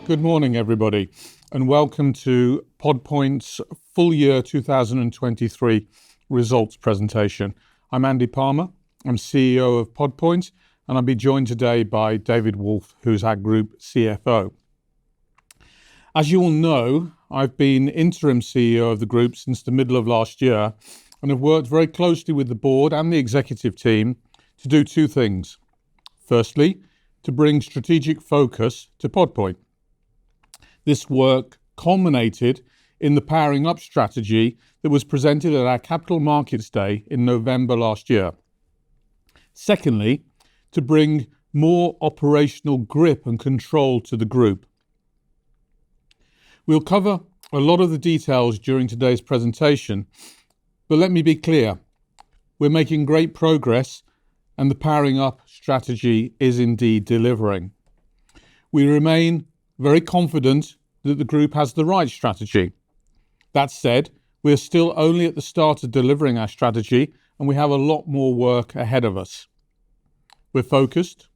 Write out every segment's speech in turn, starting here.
Good morning, everybody, and welcome to PodPoint's full year 2023 results presentation. I'm Andy Palmer. I'm CEO of PodPoint, and I'll be joined today by David Wolffe, who's our Group CFO. As you all know, I've been interim CEO of the group since the middle of last year and have worked very closely with the board and the executive team to do two things. Firstly, to bring strategic focus to PodPoint. This work culminated in the Powering Up strategy that was presented at our Capital Markets Day in November last year. Secondly, to bring more operational grip and control to the group. We'll cover a lot of the details during today's presentation, but let me be clear. We're making great progress and the Powering Up strategy is indeed delivering. We remain very confident that the group has the right strategy. That said, we're still only at the start of delivering our strategy and we have a lot more work ahead of us. We're focused,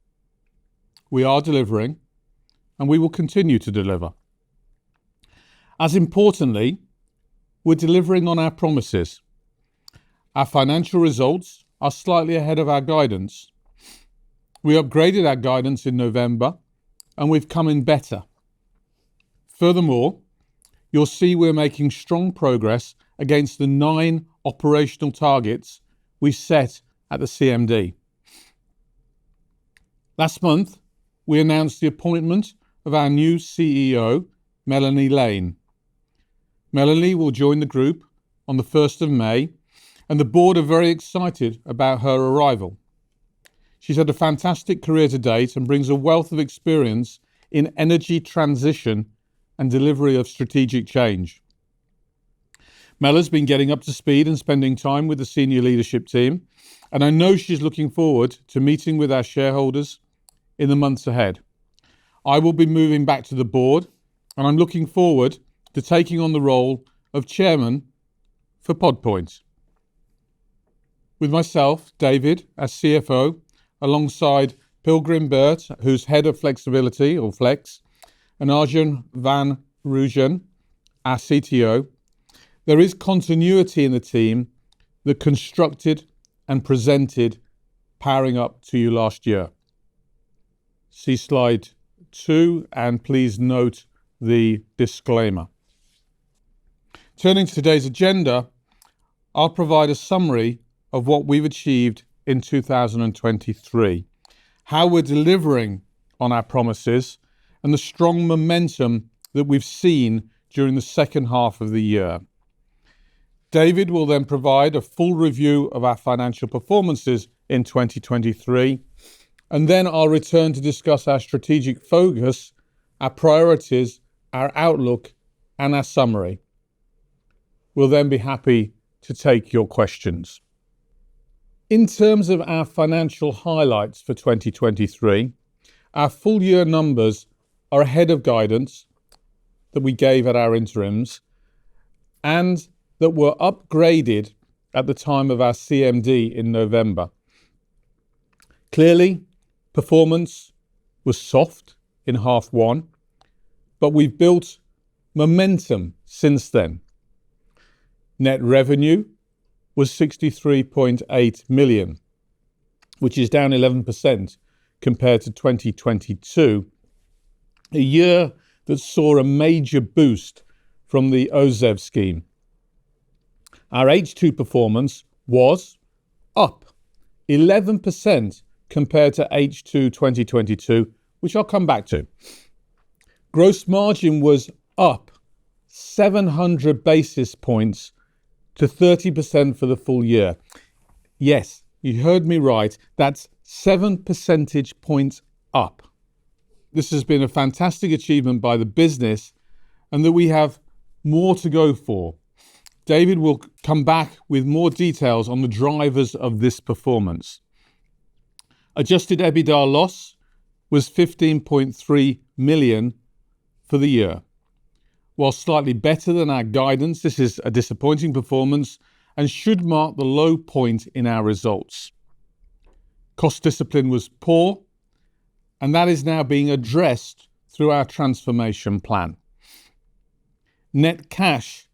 we are delivering, and we will continue to deliver. As importantly, we're delivering on our promises. Our financial results are slightly ahead of our guidance. We upgraded our guidance in November and we've come in better. Furthermore, you'll see we're making strong progress against the 9 operational targets we set at the CMD. Last month, we announced the appointment of our new CEO, Melanie Lane. Melanie will join the group on the 1st of May, and the board are very excited about her arrival. She's had a fantastic career to date and brings a wealth of experience in energy transition and delivery of strategic change. Mella's been getting up to speed and spending time with the senior leadership team, and I know she's looking forward to meeting with our shareholders in the months ahead. I will be moving back to the board, and I'm looking forward to taking on the role of chairman for PodPoint. With myself, David, as CFO, alongside Pilgrim Bert, who's head of flexibility or Flex, and Arjun van Rugen, our CTO, there is continuity in the team that constructed and presented Powering Up to you last year. See slide 2 and please note the disclaimer. Turning to today's agenda, I'll provide a summary of what we've achieved in 2023, how we're delivering on our promises, and the strong momentum that we've seen during the second half of the year. David will then provide a full review of our financial performances in 2023, and then I'll return to discuss our strategic focus, our priorities, our outlook, and our summary. We'll then be happy to take your questions. In terms of our financial highlights for 2023, our full year numbers are ahead of guidance that we gave at our interims and that were upgraded at the time of our CMD in November. Clearly, performance was soft in half one, but we've built momentum since then. Net revenue was 63.8 million, which is down 11% compared to 2022, a year that saw a major boost from the OZEV scheme. Our H2 performance was up 11% compared to H2 2022, which I'll come back to. Gross margin was up 700 basis points to 30% for the full year. Yes, you heard me right. That's 7 percentage points up. This has been a fantastic achievement by the business and that we have more to go for. David will come back with more details on the drivers of this performance. Adjusted EBITDA loss was 15.3 million for the year. While slightly better than our guidance, this is a disappointing performance and should mark the low point in our results. Cost discipline was poor, and that is now being addressed through our transformation plan. Net cash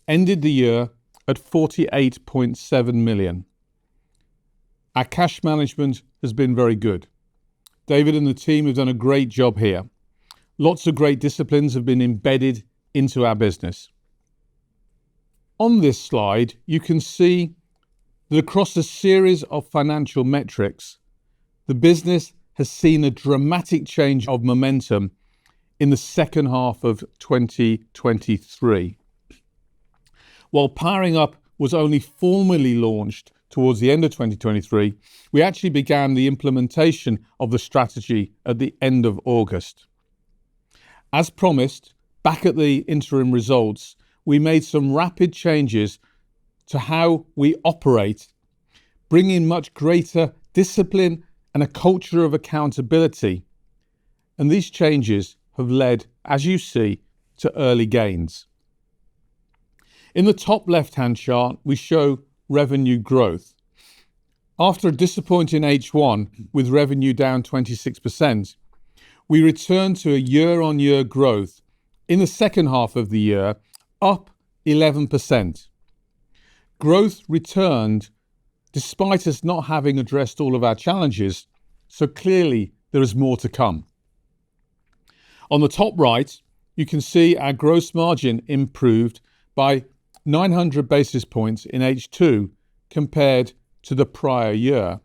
ended the year at 48.7 million. Our cash management has been very good. David and the team have done a great job here. Lots of great disciplines have been embedded into our business. On this slide, you can see that across a series of financial metrics, the business has seen a dramatic change of momentum in the second half of 2023. While Powering Up was only formally launched towards the end of 2023, we actually began the implementation of the strategy at the end of August. As promised, back at the interim results, we made some rapid changes to how we operate, bringing much greater discipline and a culture of accountability. And these changes have led, as you see, to early gains. In the top left-hand chart, we show revenue growth. After a disappointing H1 with revenue down 26%, we returned to a year-on-year growth in the second half of the year, up 11%. Growth returned despite us not having addressed all of our challenges, so clearly there is more to come. On the top right, you can see our gross margin improved by 900 basis points in H2 compared to the prior year.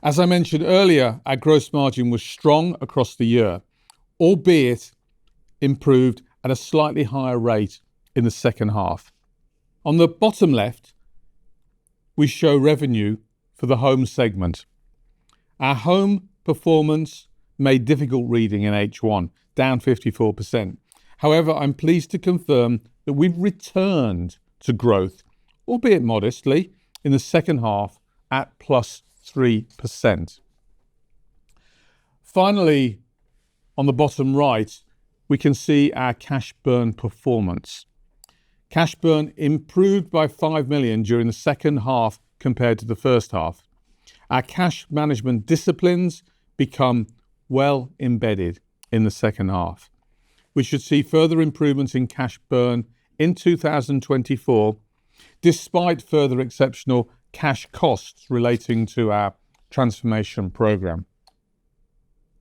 As I mentioned earlier, our gross margin was strong across the year, albeit improved at a slightly higher rate in the second half. On the bottom left, we show revenue for the home segment. Our home performance made difficult reading in H1, down 54%. However, I'm pleased to confirm that we've returned to growth, albeit modestly, in the second half at plus 3%. Finally, on the bottom right, we can see our cash burn performance. Cash burn improved by 5 million during the second half compared to the first half. Our cash management disciplines become well embedded in the second half. We should see further improvements in cash burn in 2024, despite further exceptional cash costs relating to our transformation program.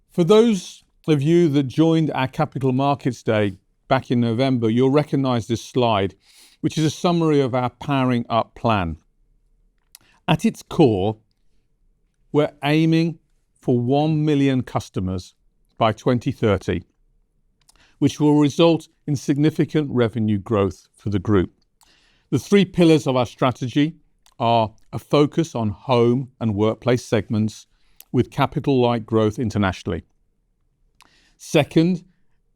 For those of you that joined our Capital Markets Day back in November, you'll recognise this slide, which is a summary of our Powering Up plan. At its core, we're aiming for 1 million customers by 2030, which will result in significant revenue growth for the group. The three pillars of our strategy are a focus on home and workplace segments with capital-light growth internationally. Second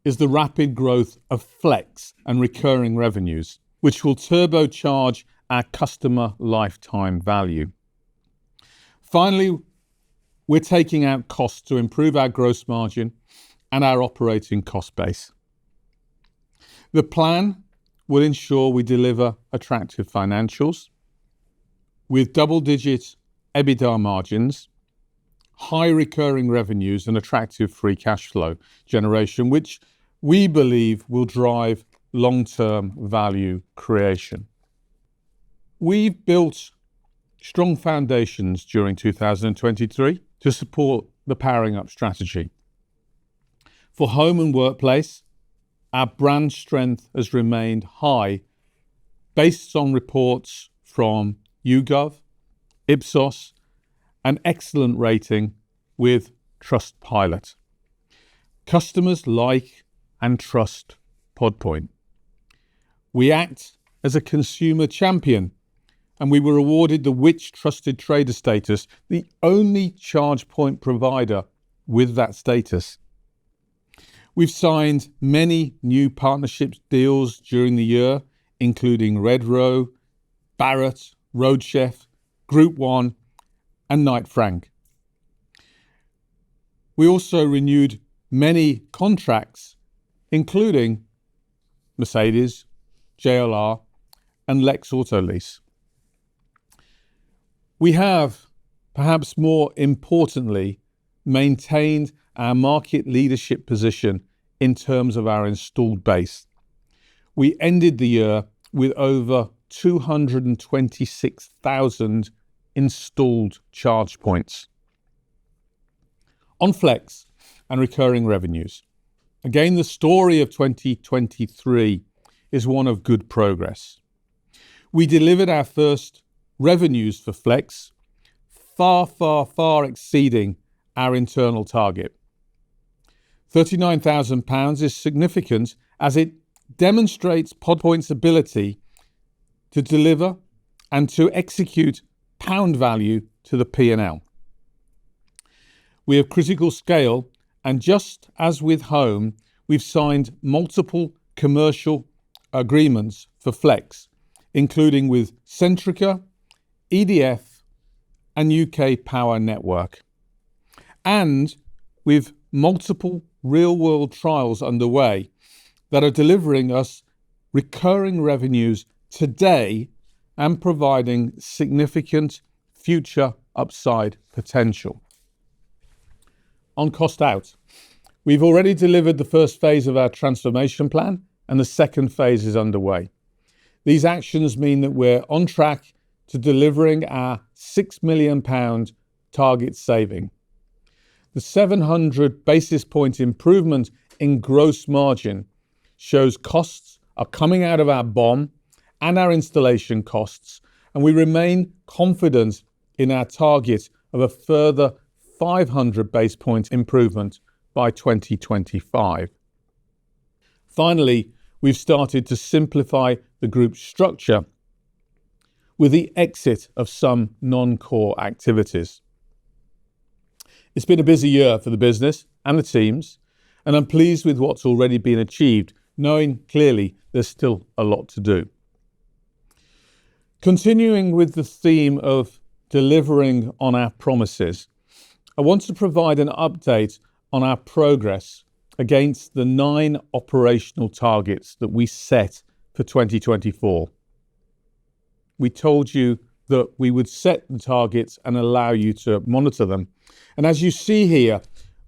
is the rapid growth of flex and recurring revenues, which will turbocharge our customer lifetime value. Finally, we're taking out costs to improve our gross margin and our operating cost base. The plan will ensure we deliver attractive financials with double-digit EBITDA margins, high recurring revenues and attractive free cash flow generation, which we believe will drive long-term value creation. We've built strong foundations during 2023 to support the Powering Up strategy. For home and workplace, our brand strength has remained high based on reports from YouGov, Ipsos, an excellent rating with Trustpilot. Customers like and trust PodPoint. We act as a consumer champion, and we were awarded the Which Trusted Trader status, the only ChargePoint provider with that status. We've signed many new partnership deals during the year, including Redrow, Barrett, Roadchef, Group One, and Knight Frank. We also renewed many contracts, including Mercedes, JLR, and Lex Autolease. We have, perhaps more importantly, maintained our market leadership position in terms of our installed base. We ended the year with over 226,000 installed charge points. On Flex and recurring revenues, again, the story of 2023 is one of good progress. We delivered our first revenues for Flex, far exceeding our internal target. £39,000 is significant as it demonstrates Pod Point's ability to deliver and to execute pound value to the P&L. We have critical scale, and just as with Home, we've signed multiple commercial agreements for Flex, including with Centrica, EDF, and UK Power Network. And with multiple real-world trials underway that are delivering us recurring revenues today and providing significant future upside potential. On cost out, we've already delivered the first phase of our transformation plan, and the second phase is underway. These actions mean that we're on track to delivering our £6 million target saving. The 700 basis point improvement in gross margin shows costs are coming out of our BOM and our installation costs, and we remain confident in our target of a further 500 basis point improvement by 2025. Finally, we've started to simplify the group structure with the exit of some non-core activities. It's been a busy year for the business and the teams, and I'm pleased with what's already been achieved, knowing clearly there's still a lot to do. Continuing with the theme of delivering on our promises, I want to provide an update on our progress against the 9 operational targets that we set for 2024. We told you that we would set the targets and allow you to monitor them. And as you see here,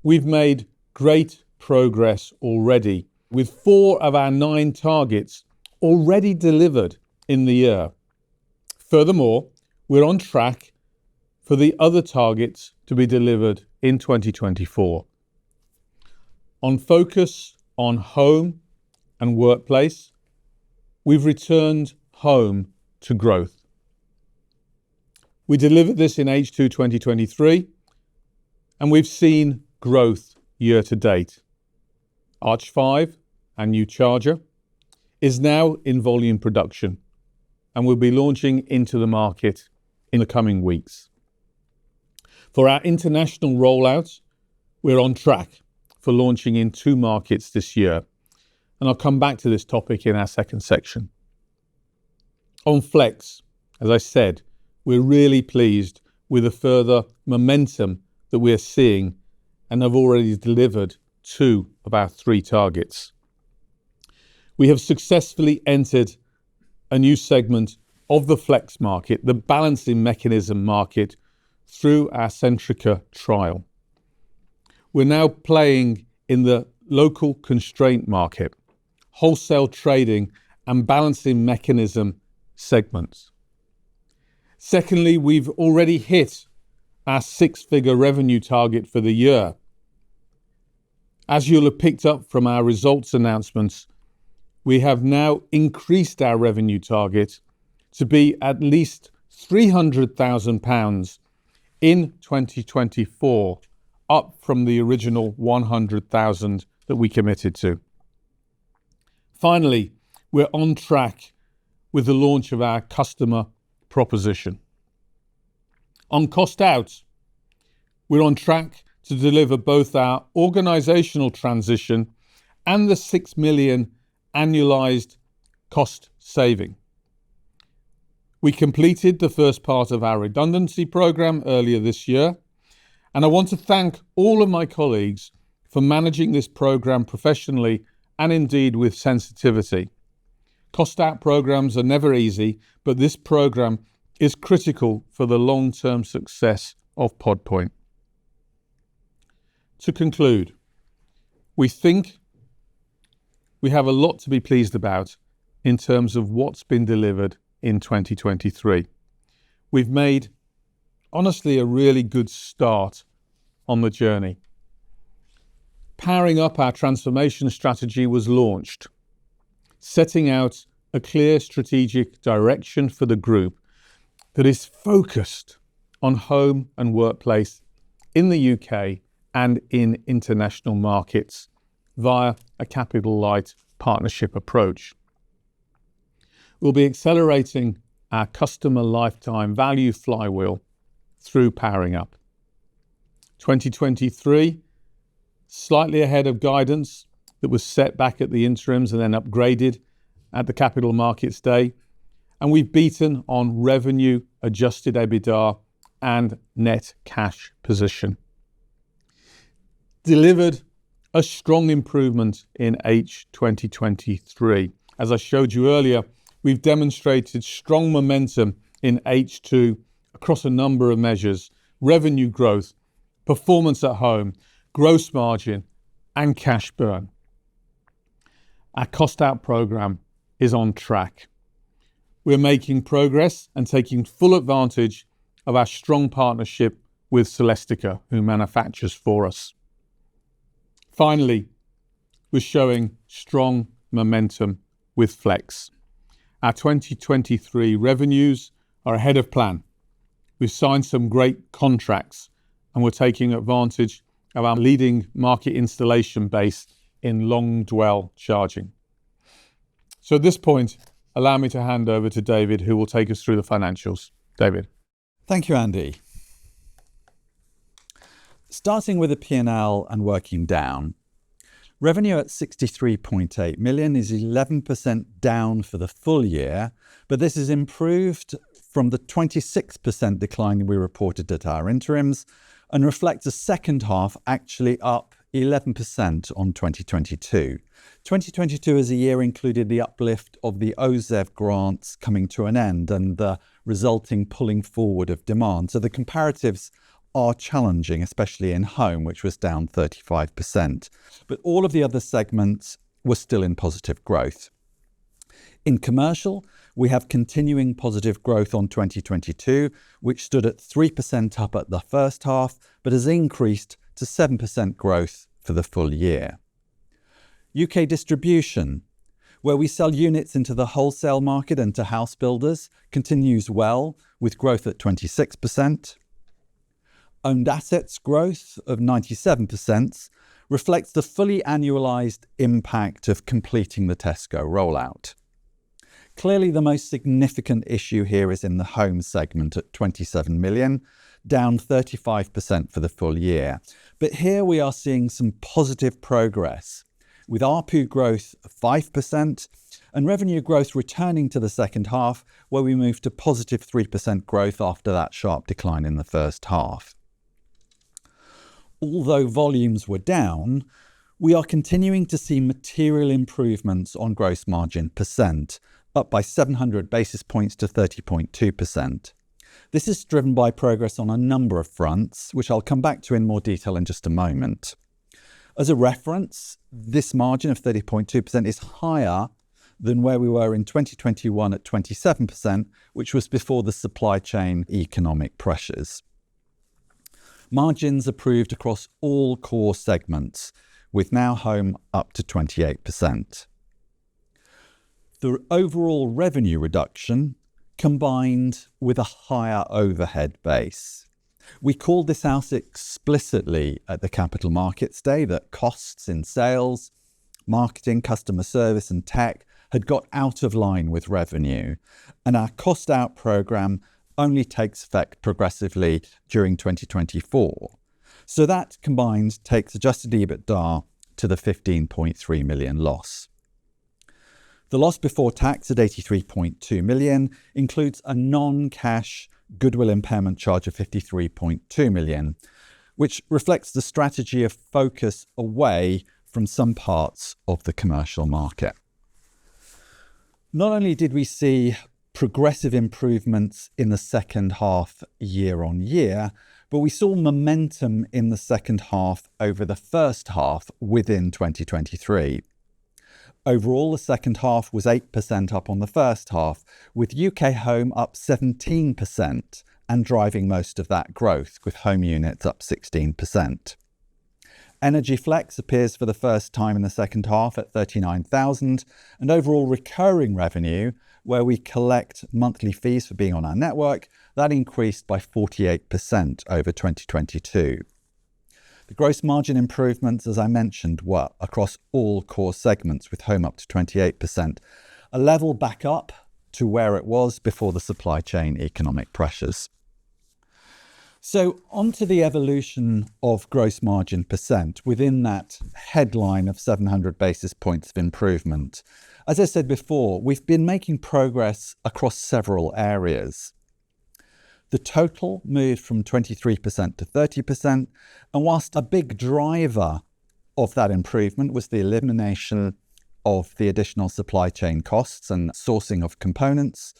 we've made great progress already, with 4 of our 9 targets already delivered in the year. Furthermore, we're on track for the other targets to be delivered in 2024. On focus on home and workplace, we've returned home to growth. We delivered this in H2 2023, and we've seen growth year to date. Arch 5, our new charger, is now in volume production and will be launching into the market in the coming weeks. For our international rollout, we're on track for launching in 2 markets this year, and I'll come back to this topic in our second section. On Flex, as I said, we're really pleased with the further momentum that we're seeing and have already delivered 2 of our 3 targets. We have successfully entered a new segment of the Flex market, the balancing mechanism market, through our Centrica trial. We're now playing in the local constraint market, wholesale trading and balancing mechanism segments. Secondly, we've already hit our 6-figure revenue target for the year. As you'll have picked up from our results announcements, we have now increased our revenue target to be at least £300,000 in 2024, up from the original 100,000 that we committed to. Finally, we're on track with the launch of our customer proposition. On cost out, we're on track to deliver both our organisational transition and the 6 million annualised cost saving. We completed the first part of our redundancy programme earlier this year, and I want to thank all of my colleagues for managing this programme professionally and indeed with sensitivity. Cost out programmes are never easy, but this programme is critical for the long-term success of Pod Point. To conclude, we think we have a lot to be pleased about in terms of what's been delivered in 2023. We've made, honestly, a really good start on the journey. Powering Up, our transformation strategy, was launched, setting out a clear strategic direction for the group that is focused on home and workplace in the UK and in international markets via a capital-light partnership approach. We'll be accelerating our customer lifetime value flywheel through Powering Up. 2023, slightly ahead of guidance that was set back at the interims and then upgraded at the Capital Markets Day. And we've beaten on revenue, Adjusted EBITDA and net cash position. Delivered a strong improvement in H 2023. As I showed you earlier, we've demonstrated strong momentum in H2 across a number of measures: revenue growth, performance at home, gross margin, and cash burn. Our cost out program is on track. We're making progress and taking full advantage of our strong partnership with Celestica, who manufactures for us. Finally, we're showing strong momentum with Flex. Our 2023 revenues are ahead of plan. We've signed some great contracts and we're taking advantage of our leading market installation base in long dwell charging. So at this point, allow me to hand over to David, who will take us through the financials. David. Thank you, Andy. Starting with the P&L and working down, revenue at 63.8 million is 11% down for the full year, but this is improved from the 26% decline we reported at our interims and reflects a second half actually up 11% on 2022. 2022 as a year included the uplift of the OZEV grants coming to an end and the resulting pulling forward of demand. So the comparatives are challenging, especially in home, which was down 35%. But all of the other segments were still in positive growth. In commercial, we have continuing positive growth on 2022, which stood at 3% up at the first half, but has increased to 7% growth for the full year. UK distribution, where we sell units into the wholesale market and to house builders, continues well with growth at 26%. Owned assets growth of 97% reflects the fully annualised impact of completing the Tesco rollout. Clearly, the most significant issue here is in the home segment at 27 million, down 35% for the full year. But here we are seeing some positive progress, with ARPU growth of 5% and revenue growth returning to the second half, where we moved to positive 3% growth after that sharp decline in the first half. Although volumes were down, we are continuing to see material improvements on gross margin percent, up by 700 basis points to 30.2%. This is driven by progress on a number of fronts, which I'll come back to in more detail in just a moment. As a reference, this margin of 30.2% is higher than where we were in 2021 at 27%, which was before the supply chain economic pressures. Margins improved across all core segments, with now home up to 28%. The overall revenue reduction combined with a higher overhead base. We called this out explicitly at the Capital Markets Day that costs in sales, marketing, customer service and tech had got out of line with revenue, and our cost out programme only takes effect progressively during 2024. So that combined takes Adjusted EBITDA to the 15.3 million loss. The loss before tax at 83.2 million includes a non-cash goodwill impairment charge of 53.2 million, which reflects the strategy of focus away from some parts of the commercial market. Not only did we see progressive improvements in the second half year on year, but we saw momentum in the second half over the first half within 2023. Overall, the second half was 8% up on the first half, with UK Home up 17% and driving most of that growth, with home units up 16%. Energy Flex appears for the first time in the second half at 39,000, and overall recurring revenue, where we collect monthly fees for being on our network, that increased by 48% over 2022. The gross margin improvements, as I mentioned, were across all core segments, with home up to 28%, a level back up to where it was before the supply chain economic pressures. So on to the evolution of gross margin percent within that headline of 700 basis points of improvement. As I said before, we've been making progress across several areas. The total moved from 23% to 30%, and whilst a big driver of that improvement was the elimination of the additional supply chain costs and sourcing of components,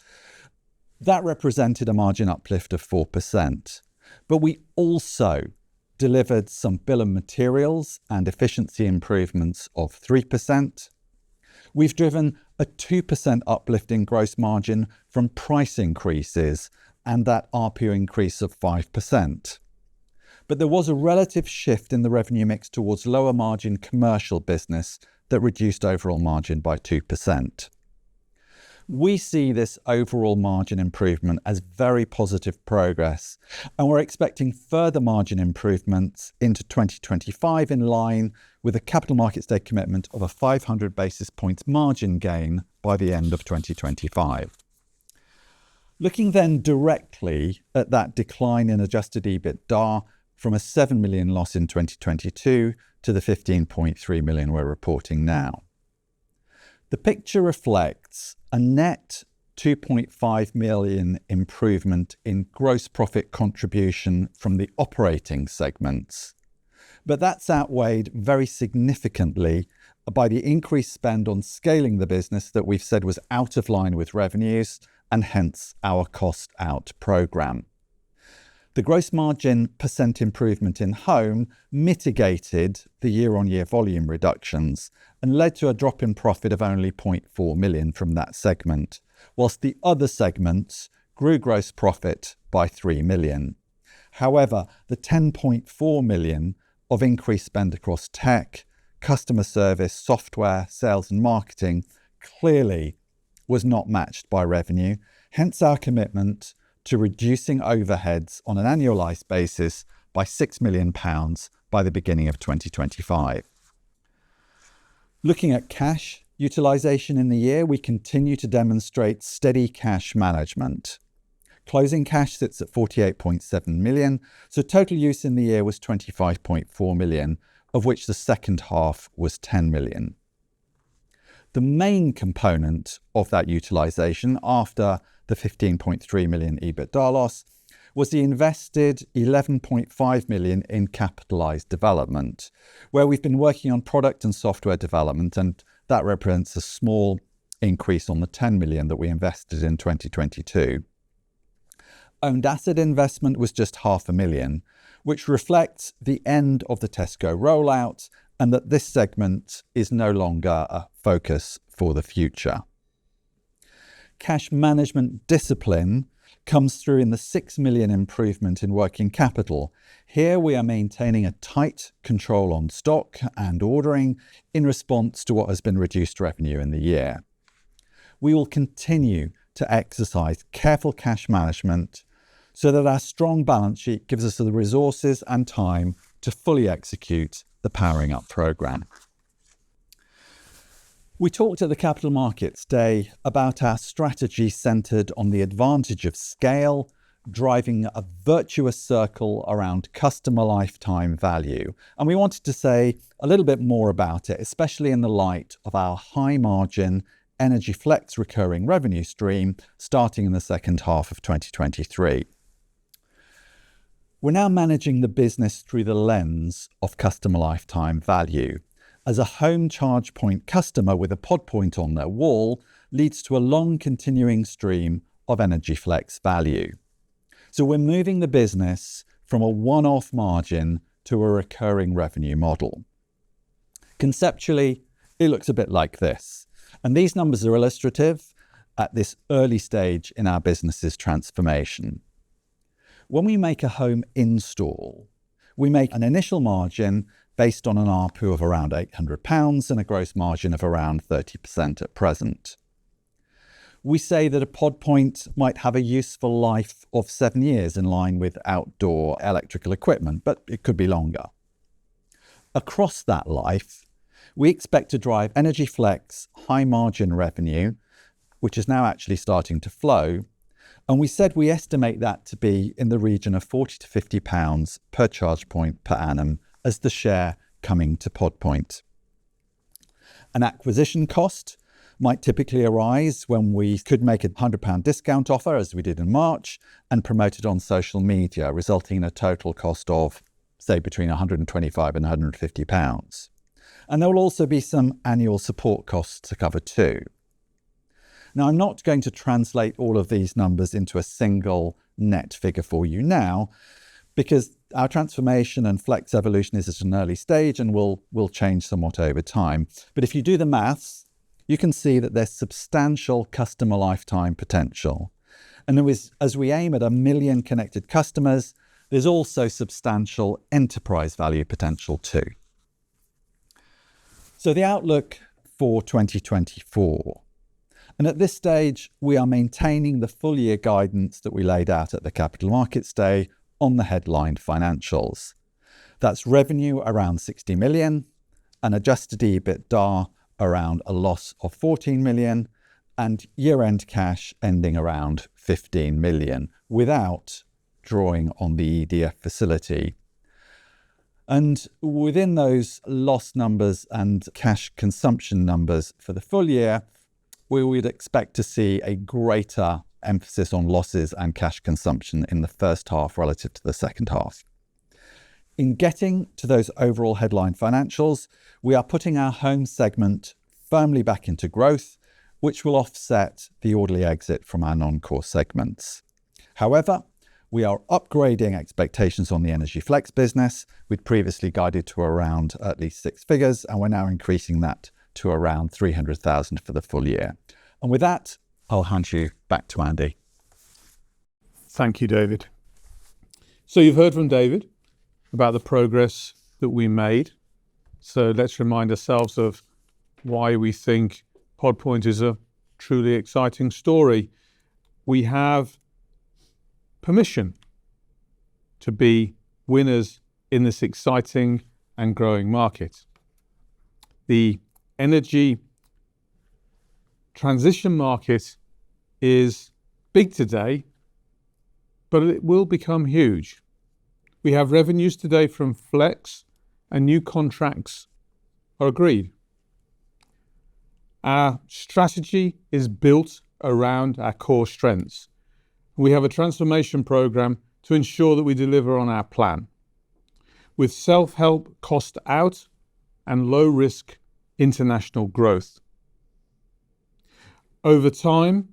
that represented a margin uplift of 4%. But we also delivered some bill of materials and efficiency improvements of 3%. We've driven a 2% uplift in gross margin from price increases and that RPU increase of 5%. But there was a relative shift in the revenue mix towards lower margin commercial business that reduced overall margin by 2%. We see this overall margin improvement as very positive progress, and we're expecting further margin improvements into 2025 in line with a Capital Markets Day commitment of a 500 basis points margin gain by the end of 2025. Looking then directly at that decline in Adjusted EBITDA from a 7 million loss in 2022 to the 15.3 million we're reporting now. The picture reflects a net 2.5 million improvement in gross profit contribution from the operating segments, but that's outweighed very significantly by the increased spend on scaling the business that we've said was out of line with revenues and hence our cost out program. The gross margin percent improvement in home mitigated the year-on-year volume reductions and led to a drop in profit of only 0.4 million from that segment, whilst the other segments grew gross profit by 3 million. However, the 10.4 million of increased spend across tech, customer service, software, sales and marketing clearly was not matched by revenue, hence our commitment to reducing overheads on an annualised basis by £6 million by the beginning of 2025. Looking at cash utilisation in the year, we continue to demonstrate steady cash management. Closing cash sits at 48.7 million, so total use in the year was 25.4 million, of which the second half was 10 million. The main component of that utilisation after the 15.3 million EBITDA loss was the invested 11.5 million in capitalised development, where we've been working on product and software development, and that represents a small increase on the 10 million that we invested in 2022. Owned asset investment was just £500,000, which reflects the end of the Tesco rollout and that this segment is no longer a focus for the future. Cash management discipline comes through in the 6 million improvement in working capital. Here we are maintaining a tight control on stock and ordering in response to what has been reduced revenue in the year. We will continue to exercise careful cash management so that our strong balance sheet gives us the resources and time to fully execute the Powering Up programme. We talked at the Capital Markets Day about our strategy centred on the advantage of scale, driving a virtuous circle around customer lifetime value. And we wanted to say a little bit more about it, especially in the light of our high margin Energy Flex recurring revenue stream starting in the second half of 2023. We're now managing the business through the lens of customer lifetime value, as a home charge point customer with a pod point on their wall leads to a long continuing stream of Energy Flex value. So we're moving the business from a one-off margin to a recurring revenue model. Conceptually, it looks a bit like this. And these numbers are illustrative at this early stage in our business's transformation. When we make a home install, we make an initial margin based on an ARPU of around £800 and a gross margin of around 30% at present. We say that a pod point might have a useful life of 7 years in line with outdoor electrical equipment, but it could be longer. Across that life, we expect to drive Energy Flex high margin revenue, which is now actually starting to flow. And we said we estimate that to be in the region of £40 to £50 per charge point per annum as the share coming to pod point. An acquisition cost might typically arise when we could make a £100 discount offer, as we did in March, and promote it on social media, resulting in a total cost of, say, between £125 and £150. And there will also be some annual support costs to cover too. Now, I'm not going to translate all of these numbers into a single net figure for you now, because our transformation and flex evolution is at an early stage and will change somewhat over time. But if you do the maths, you can see that there's substantial customer lifetime potential. And as we aim at 1 million connected customers, there's also substantial enterprise value potential too. So the outlook for 2024. And at this stage, we are maintaining the full year guidance that we laid out at the Capital Markets Day on the headline financials. That's revenue around 60 million, and adjusted EBITDA around a loss of 14 million, and year-end cash ending around 15 million without drawing on the EDF facility. And within those loss numbers and cash consumption numbers for the full year, we would expect to see a greater emphasis on losses and cash consumption in the first half relative to the second half. In getting to those overall headline financials, we are putting our home segment firmly back into growth, which will offset the orderly exit from our non-core segments. However, we are upgrading expectations on the Energy Flex business. We'd previously guided to around at least 6 figures, and we're now increasing that to around 300,000 for the full year. And with that, I'll hand you back to Andy. Thank you, David. So you've heard from David about the progress that we made. So let's remind ourselves of why we think PodPoint is a truly exciting story. We have permission to be winners in this exciting and growing market. The energy transition market is big today, but it will become huge. We have revenues today from Flex, and new contracts are agreed. Our strategy is built around our core strengths. We have a transformation program to ensure that we deliver on our plan, with self-help cost out and low-risk international growth. Over time,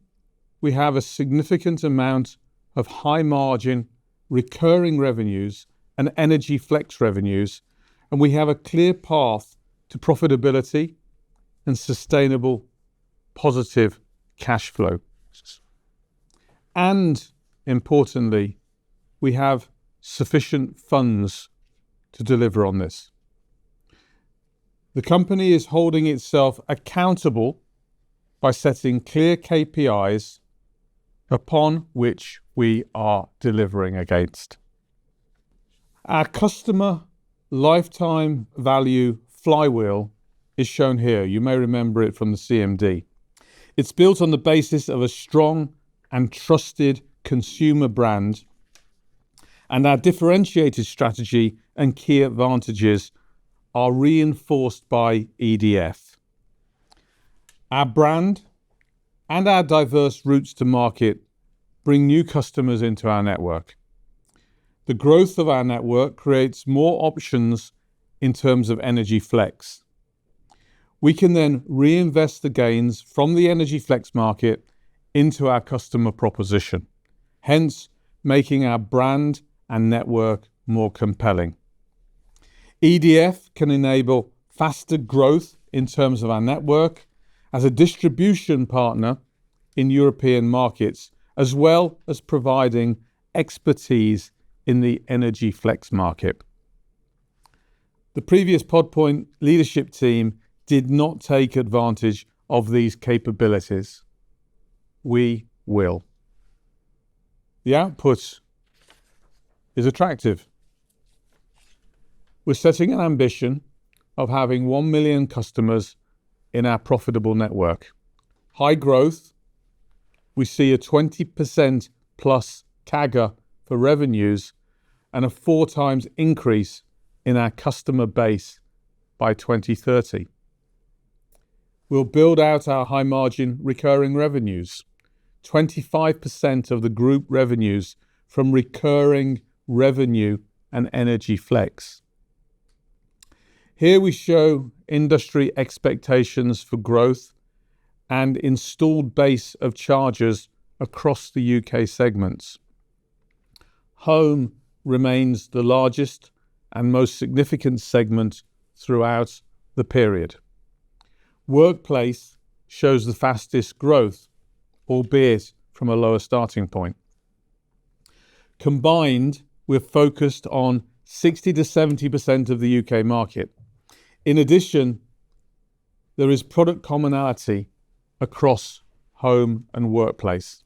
we have a significant amount of high-margin recurring revenues and Energy Flex revenues, and we have a clear path to profitability and sustainable positive cash flow. And importantly, we have sufficient funds to deliver on this. The company is holding itself accountable by setting clear KPIs upon which we are delivering against. Our customer lifetime value flywheel is shown here. You may remember it from the CMD. It's built on the basis of a strong and trusted consumer brand, and our differentiated strategy and key advantages are reinforced by EDF. Our brand and our diverse routes to market bring new customers into our network. The growth of our network creates more options in terms of Energy Flex. We can then reinvest the gains from the Energy Flex market into our customer proposition, hence making our brand and network more compelling. EDF can enable faster growth in terms of our network as a distribution partner in European markets, as well as providing expertise in the energy flex market. The previous Pod Point leadership team did not take advantage of these capabilities. We will. The output is attractive. We're setting an ambition of having 1 million customers in our profitable network. High growth, we see a 20% plus CAGR for revenues and a 4 times increase in our customer base by 2030. We'll build out our high margin recurring revenues. 25% of the group revenues from recurring revenue and energy flex. Here we show industry expectations for growth and installed base of chargers across the UK segments. Home remains the largest and most significant segment throughout the period. Workplace shows the fastest growth, albeit from a lower starting point. Combined, we're focused on 60 to 70% of the UK market. In addition, there is product commonality across home and workplace.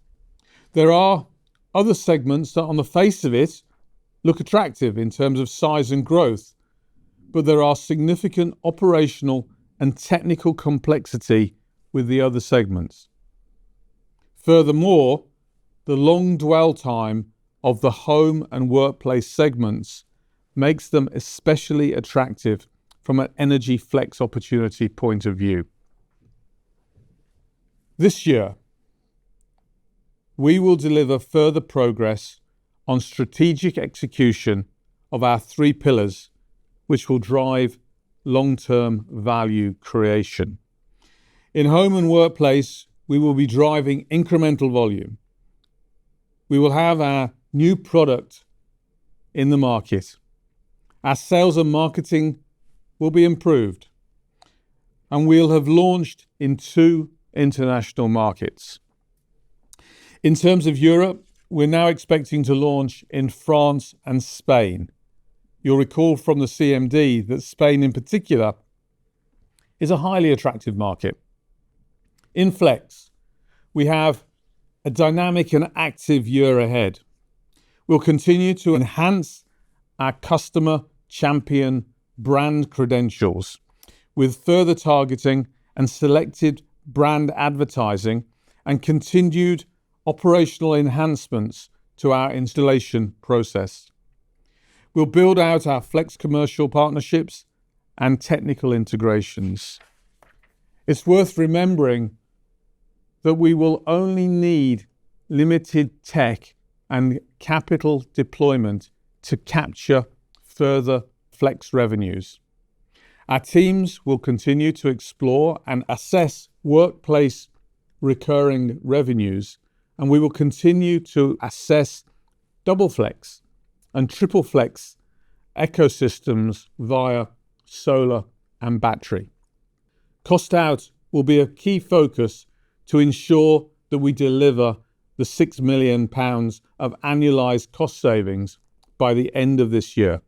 There are other segments that on the face of it look attractive in terms of size and growth, but there are significant operational and technical complexity with the other segments. Furthermore, the long dwell time of the home and workplace segments makes them especially attractive from an energy flex opportunity point of view. This year, we will deliver further progress on strategic execution of our 3 pillars, which will drive long-term value creation. In home and workplace, we will be driving incremental volume. We will have our new product in the market. Our sales and marketing will be improved, and we'll have launched in 2 international markets. In terms of Europe, we're now expecting to launch in France and Spain. You'll recall from the CMD that Spain in particular is a highly attractive market. In Flex, we have a dynamic and active year ahead. We'll continue to enhance our customer champion brand credentials with further targeting and selected brand advertising and continued operational enhancements to our installation process. We'll build out our Flex commercial partnerships and technical integrations. It's worth remembering that we will only need limited tech and capital deployment to capture further Flex revenues. Our teams will continue to explore and assess workplace recurring revenues, and we will continue to assess double flex and triple flex ecosystems via solar and battery. Cost out will be a key focus to ensure that we deliver the £6 million of annualised cost savings by the end of this year.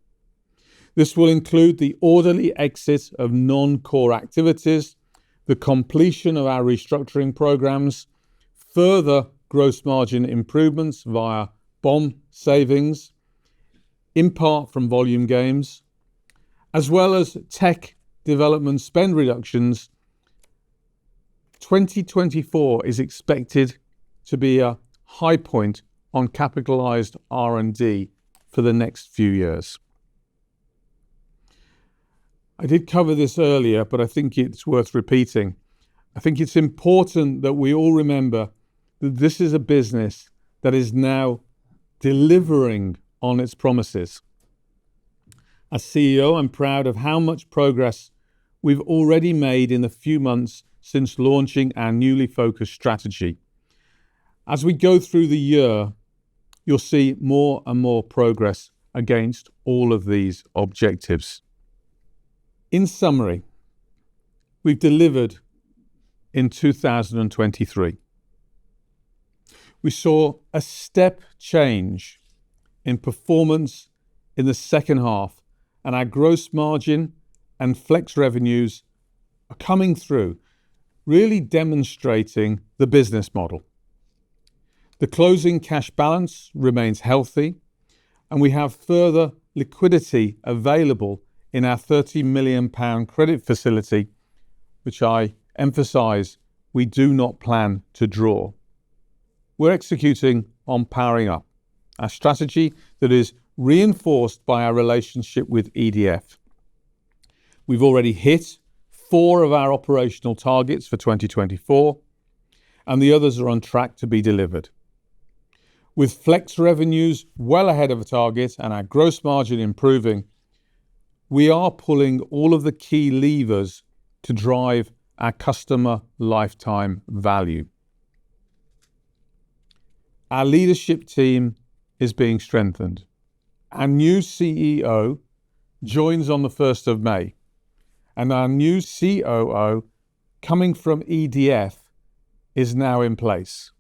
This will include the orderly exit of non-core activities, the completion of our restructuring programs, further gross margin improvements via BOM savings, in part from volume gains, as well as tech development spend reductions. 2024 is expected to be a high point on capitalised R&D for the next few years. I did cover this earlier, but I think it's worth repeating. I think it's important that we all remember that this is a business that is now delivering on its promises. As CEO, I'm proud of how much progress we've already made in the few months since launching our newly focused strategy. As we go through the year, you'll see more and more progress against all of these objectives. In summary, we've delivered in 2023. We saw a step change in performance in the second half, and our gross margin and flex revenues are coming through, really demonstrating the business model. The closing cash balance remains healthy, and we have further liquidity available in our £30 million credit facility, which I emphasise we do not plan to draw. We're executing on Powering Up, a strategy that is reinforced by our relationship with EDF. We've already hit 4 of our operational targets for 2024, and the others are on track to be delivered. With flex revenues well ahead of a target and our gross margin improving, we are pulling all of the key levers to drive our customer lifetime value. Our leadership team is being strengthened. Our new CEO joins on the 1st of May, and our new COO, coming from EDF, is now in place.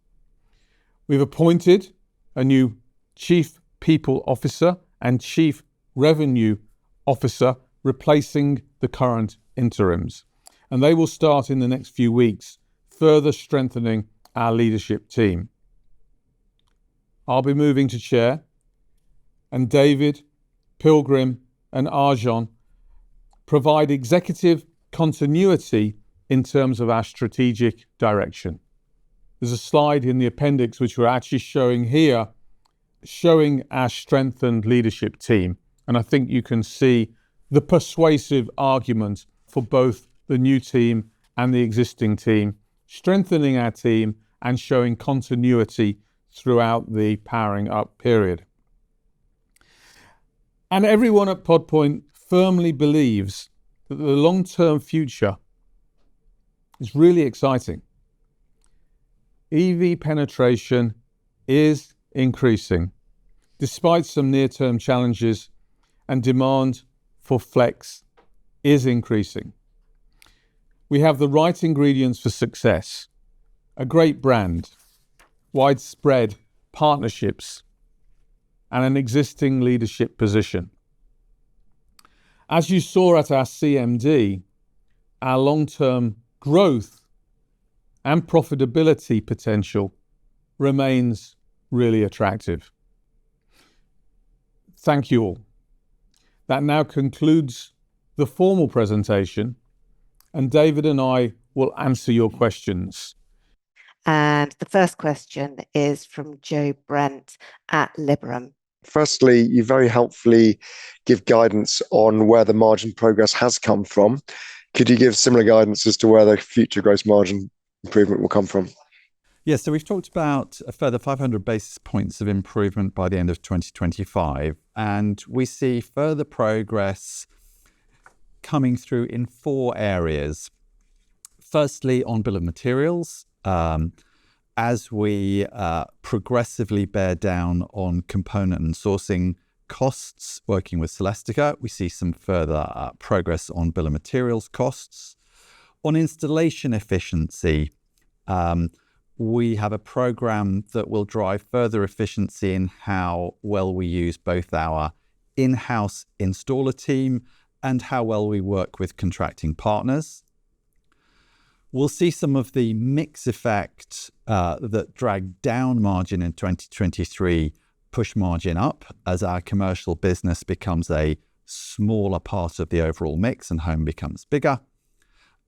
We've appointed a new Chief People Officer and Chief Revenue Officer, replacing the current interims, and they will start in the next few weeks, further strengthening our leadership team. I'll be moving to chair, and David, Pilgrim and Arjan provide executive continuity in terms of our strategic direction. There's a slide in the appendix which we're actually showing here, showing our strengthened leadership team. And I think you can see the persuasive argument for both the new team and the existing team, strengthening our team and showing continuity throughout the Powering Up period. And everyone at Pod Point firmly believes that the long-term future is really exciting. EV penetration is increasing, despite some near-term challenges, and demand for flex is increasing. We have the right ingredients for success: a great brand, widespread partnerships, and an existing leadership position. As you saw at our CMD, our long-term growth and profitability potential remains really attractive. Thank you all. That now concludes the formal presentation, and David and I will answer your questions. And the first question is from Joe Brent at Liberum. Firstly, you very helpfully give guidance on where the margin progress has come from. Could you give similar guidance as to where the future gross margin improvement will come from? Yes, so we've talked about a further 500 basis points of improvement by the end of 2025, and we see further progress coming through in 4 areas. Firstly, on bill of materials, as we progressively bear down on component and sourcing costs working with Celestica, we see some further progress on bill of materials costs. On installation efficiency, we have a program that will drive further efficiency in how well we use both our in-house installer team and how well we work with contracting partners. We'll see some of the mix effect that dragged down margin in 2023 push margin up as our commercial business becomes a smaller part of the overall mix and home becomes bigger.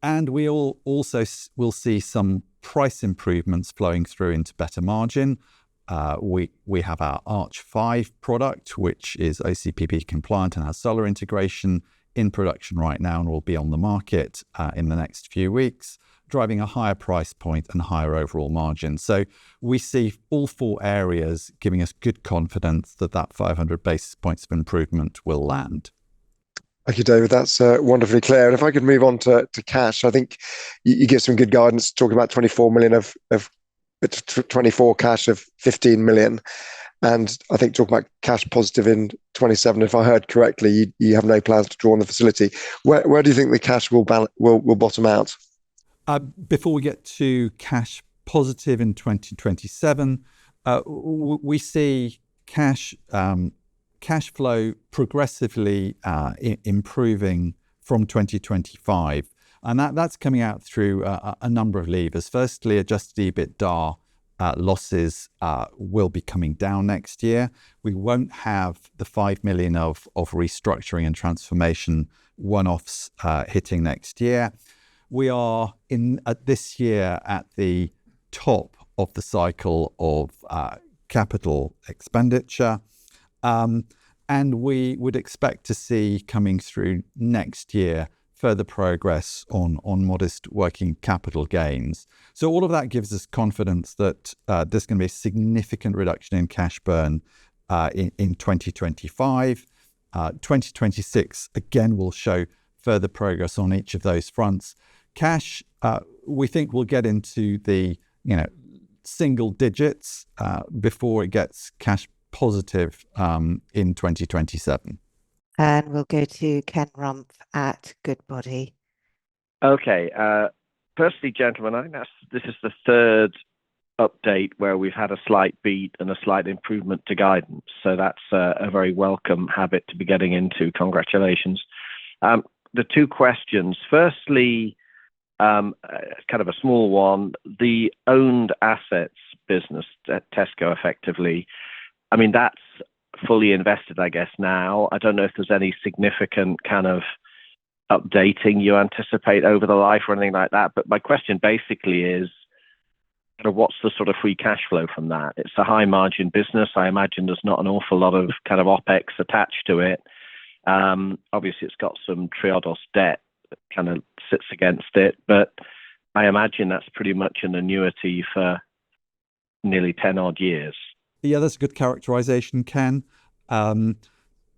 And we also will see some price improvements flowing through into better margin. We have our Arch 5 product, which is OCPP compliant and has solar integration in production right now and will be on the market in the next few weeks, driving a higher price point and higher overall margin. So we see all 4 areas giving us good confidence that that 500 basis points of improvement will land. Thank you, David. That's wonderfully clear. And if I could move on to cash, I think you give some good guidance talking about 24 million of 24 cash of 15 million. And I think talking about cash positive in 27, if I heard correctly, you have no plans to draw on the facility. Where do you think the cash will bottom out? Before we get to cash positive in 2027, we see cash flow progressively improving from 2025. And that's coming out through a number of levers. Firstly, adjusted EBITDA losses will be coming down next year. We won't have the 5 million of restructuring and transformation one-offs hitting next year. We are this year at the top of the cycle of capital expenditure. And we would expect to see coming through next year further progress on modest working capital gains. So all of that gives us confidence that there's going to be a significant reduction in cash burn in 2025. 2026, again, will show further progress on each of those fronts. Cash, we think will get into the single digits before it gets cash positive in 2027. And we'll go to Ken Rumph at Goodbody. Okay. Firstly, gentlemen, I think this is the third update where we've had a slight beat and a slight improvement to guidance. So that's a very welcome habit to be getting into. Congratulations. The two questions. Firstly, kind of a small one, the owned assets business at Tesco effectively. I mean, that's fully invested, I guess, now. I don't know if there's any significant kind of updating you anticipate over the life or anything like that. But my question basically is, what's the sort of free cash flow from that? It's a high margin business. I imagine there's not an awful lot of kind of OPEX attached to it. Obviously, it's got some Triodos debt that kind of sits against it. But I imagine that's pretty much an annuity for nearly 10 odd years. Yeah, that's a good characterization, Ken.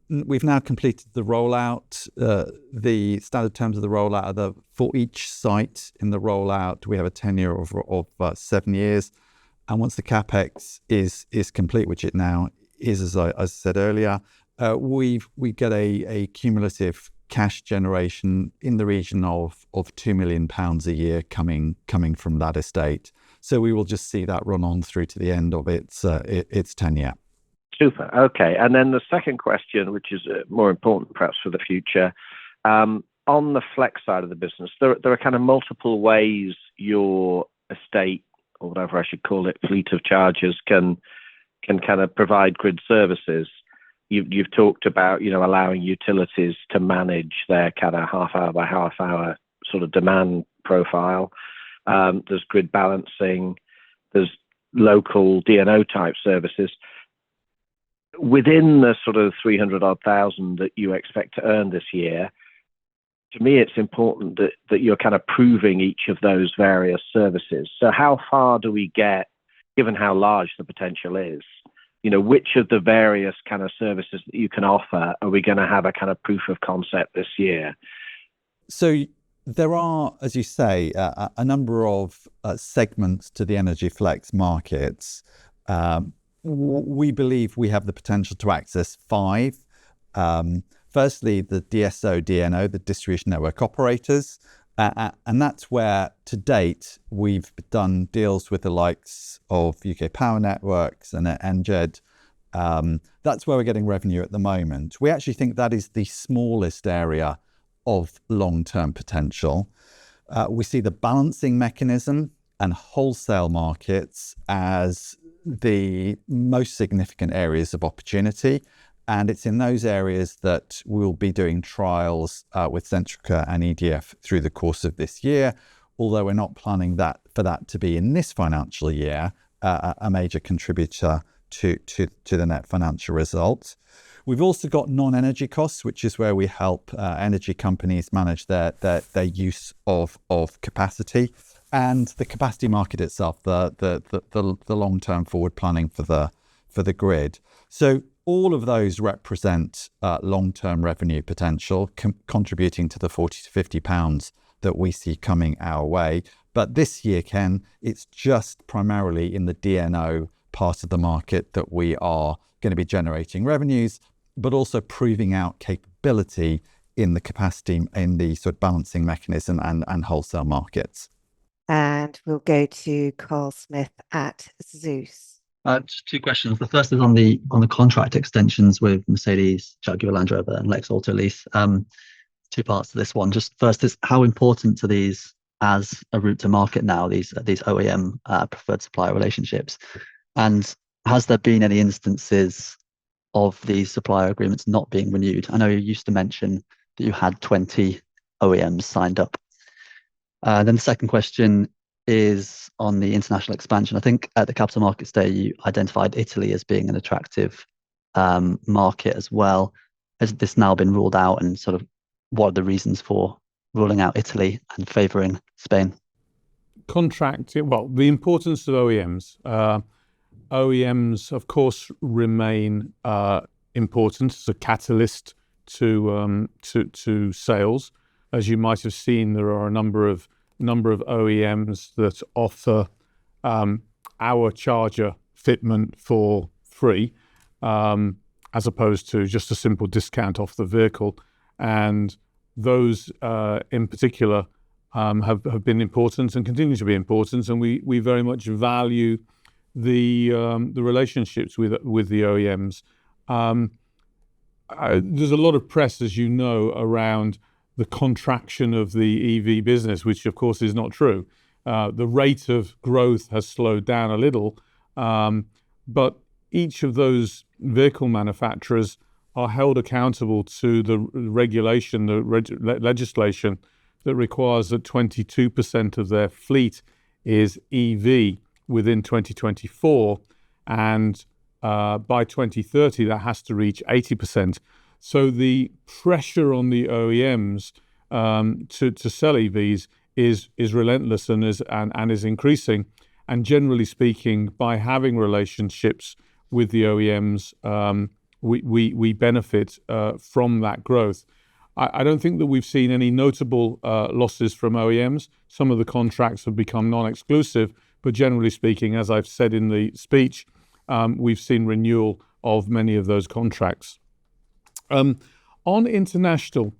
We've now completed the rollout. The standard terms of the rollout are for each site in the rollout, we have a tenure of 7 years. And once the CapEx is complete, which it now is, as I said earlier, we get a cumulative cash generation in the region of £2 million a year coming from that estate. So we will just see that run on through to the end of its tenure. Super. Okay. And then the second question, which is more important perhaps for the future, on the flex side of the business, there are kind of multiple ways your estate, or whatever I should call it, fleet of chargers can kind of provide grid services. You've talked about, allowing utilities to manage their kind of half hour by half hour sort of demand profile. There's grid balancing, there's local DNO type services. Within the sort of 300,000 that you expect to earn this year, to me, it's important that you're kind of proving each of those various services. So how far do we get, given how large the potential is? Which of the various kind of services that you can offer are we going to have a kind of proof of concept this year? So there are, as you say, a number of segments to the energy flex markets. We believe we have the potential to access 5. Firstly, the DSO, DNO, the distribution network operators. And that's where, to date, we've done deals with the likes of UK Power Networks and NGED. That's where we're getting revenue at the moment. We actually think that is the smallest area of long-term potential. We see the balancing mechanism and wholesale markets as the most significant areas of opportunity. And it's in those areas that we'll be doing trials with Centrica and EDF through the course of this year, although we're not planning for that to be in this financial year a major contributor to the net financial result. We've also got non-energy costs, which is where we help energy companies manage their use of capacity, and the capacity market itself, the long-term forward planning for the grid. So all of those represent long-term revenue potential, contributing to the 40 to 50 pounds that we see coming our way. But this year, Ken, it's just primarily in the DNO part of the market that we are going to be generating revenues, but also proving out capability in the capacity, in the sort of balancing mechanism and wholesale markets. And we'll go to Carl Smith at Zeus. Just two questions. The first is on the contract extensions with Mercedes, Jaguar Land Rover, and Lex Auto Lease. Two parts to this one. Just first is, how important are these as a route to market now? These OEM preferred supplier relationships, and has there been any instances of these supplier agreements not being renewed? I know you used to mention that you had 20 OEMs signed up. Then the second question is on the international expansion. I think at the Capital Markets Day, you identified Italy as being an attractive market as well. Has this now been ruled out, and sort of what are the reasons for ruling out Italy and favouring Spain? The importance of OEMs. OEMs, of course, remain important as a catalyst to sales. As you might have seen, there are a number of OEMs that offer our charger fitment for free, as opposed to just a simple discount off the vehicle. And those in particular have been important and continue to be important, and we very much value the relationships with the OEMs. There's a lot of press, as you know, around the contraction of the EV business, which of course is not true. The rate of growth has slowed down a little, but each of those vehicle manufacturers are held accountable to the regulation, legislation that requires that 22% of their fleet is EV within 2024, and by 2030 that has to reach 80%. So the pressure on the OEMs to sell EVs is relentless and is increasing. And generally speaking, by having relationships with the OEMs, we benefit from that growth. I don't think that we've seen any notable losses from OEMs. Some of the contracts have become non-exclusive, but generally speaking, as I've said in the speech, we've seen renewal of many of those contracts. On international,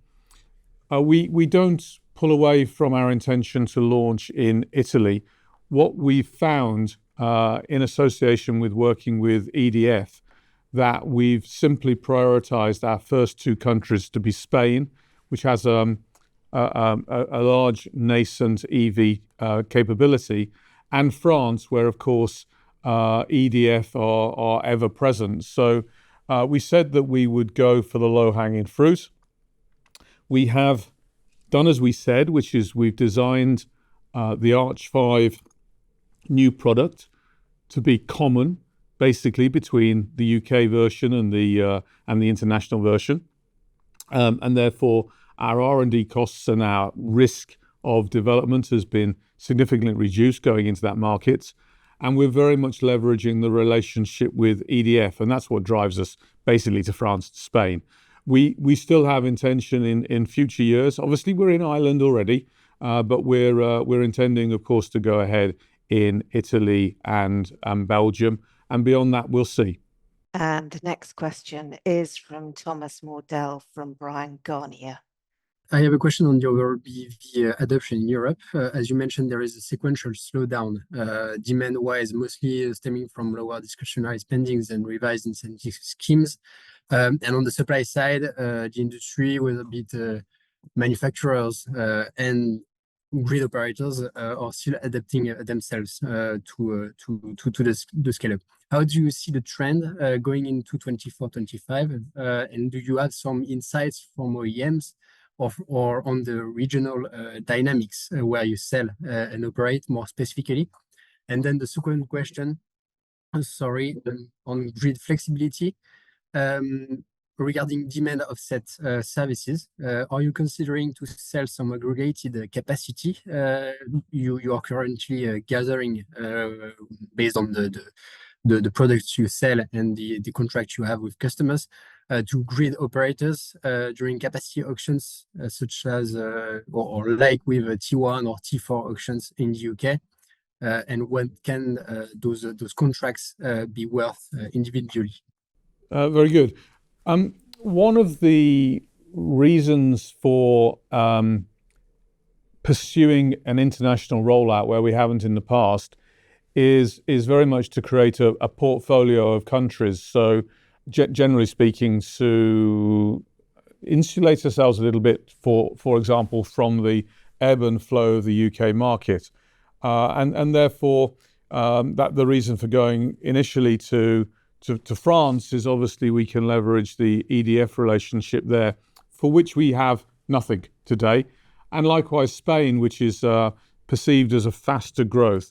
we don't pull away from our intention to launch in Italy. What we've found in association with working with EDF, that we've simply prioritized our first two countries to be Spain, which has a large nascent EV capability, and France, where of course EDF are ever present. So we said that we would go for the low-hanging fruit. We have done as we said, which is we've designed the Arch 5 new product to be common, basically between the UK version and the international version, and therefore our R&D costs and our risk of development has been significantly reduced going into that market. And we're very much leveraging the relationship with EDF, and that's what drives us basically to France, to Spain. We still have intention in future years. Obviously, we're in Ireland already, but we're intending, of course, to go ahead in Italy and Belgium, and beyond that, we'll see. And the next question is from Thomas Mordell from Brian Garnier. I have a question on the overall BEV adoption in Europe. As you mentioned, there is a sequential slowdown, demand-wise, mostly stemming from lower discretionary spendings and revised incentive schemes. And on the supply side, the industry with a bit manufacturers and grid operators are still adapting themselves to the scale-up. How do you see the trend going into 24-25? And do you have some insights from OEMs or on the regional dynamics where you sell and operate more specifically? And then the second question, on grid flexibility, regarding demand offset services, are you considering to sell some aggregated capacity you are currently gathering based on the products you sell and the contract you have with customers to grid operators during capacity auctions, such as or like with T1 or T4 auctions in the UK? and what can those contracts be worth individually? Very good. One of the reasons for pursuing an international rollout where we haven't in the past is very much to create a portfolio of countries. So generally speaking, to insulate ourselves a little bit, for example, from the ebb and flow of the UK market. And therefore, that the reason for going initially to France is obviously we can leverage the EDF relationship there, for which we have nothing today. And likewise, Spain, which is perceived as a faster growth.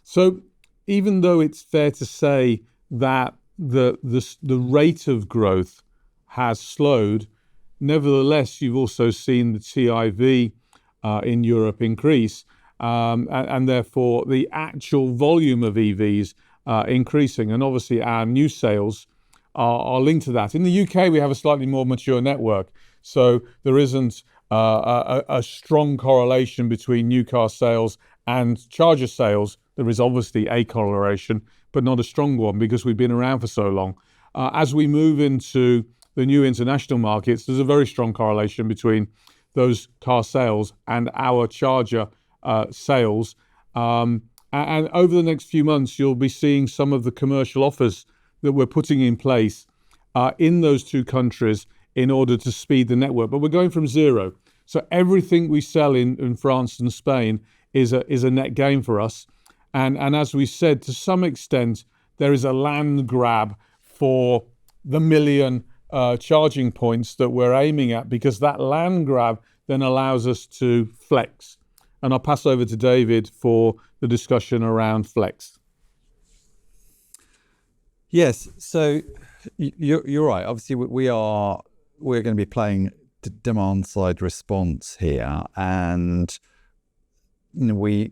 So even though it's fair to say that the rate of growth has slowed, nevertheless, you've also seen the TIV in Europe increase, and therefore the actual volume of EVs increasing. And obviously our new sales are linked to that. In the UK, we have a slightly more mature network, so there isn't a strong correlation between new car sales and charger sales. There is obviously a correlation, but not a strong one because we've been around for so long. As we move into the new international markets, there's a very strong correlation between those car sales and our charger sales. And over the next few months, you'll be seeing some of the commercial offers that we're putting in place in those two countries in order to speed the network. But we're going from zero. So everything we sell in France and Spain is a net gain for us. And as we said, to some extent, there is a land grab for the million charging points that we're aiming at, because that land grab then allows us to flex. And I'll pass over to David for the discussion around flex. Yes, so you're right. Obviously, we're going to be playing demand side response here, and we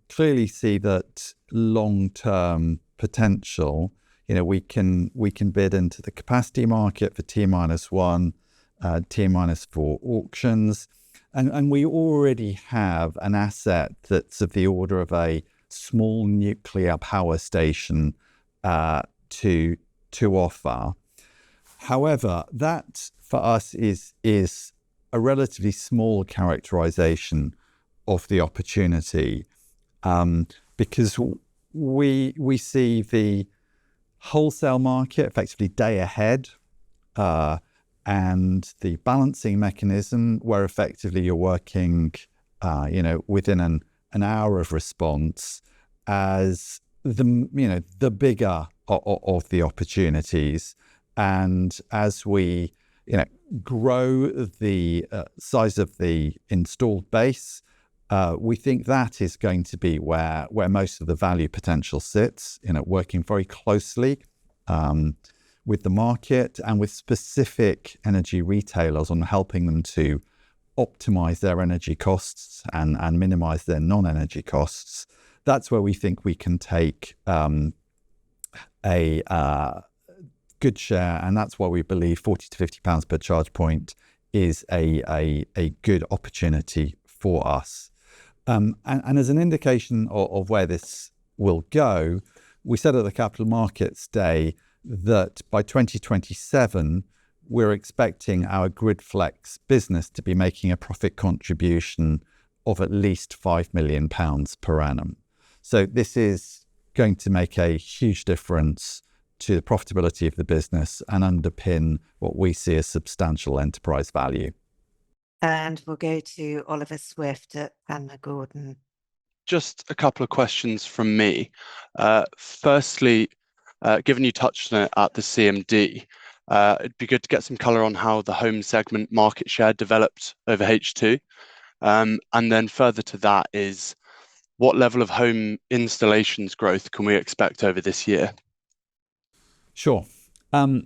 clearly see that long-term potential. We can bid into the capacity market for T-1, T-4 auctions, and we already have an asset that's of the order of a small nuclear power station to offer. However, that for us is a relatively small characterization of the opportunity, because we see the wholesale market effectively day ahead, and the balancing mechanism where effectively you're working within an hour of response as the bigger of the opportunities. And as we grow the size of the installed base, we think that is going to be where most of the value potential sits, working very closely with the market and with specific energy retailers on helping them to optimize their energy costs and minimize their non-energy costs. That's where we think we can take a good share, and that's why we believe £40 to £50 per charge point is a good opportunity for us. And as an indication of where this will go, we said at the Capital Markets Day that by 2027, we're expecting our GridFlex business to be making a profit contribution of at least £5 million per annum. So this is going to make a huge difference to the profitability of the business and underpin what we see as substantial enterprise value. And we'll go to Oliver Swift at Palmer Gordon. Just a couple of questions from me. Firstly, given you touched on it at the CMD, it'd be good to get some colour on how the home segment market share developed over H2. And then further to that is, what level of home installations growth can we expect over this year? Sure. At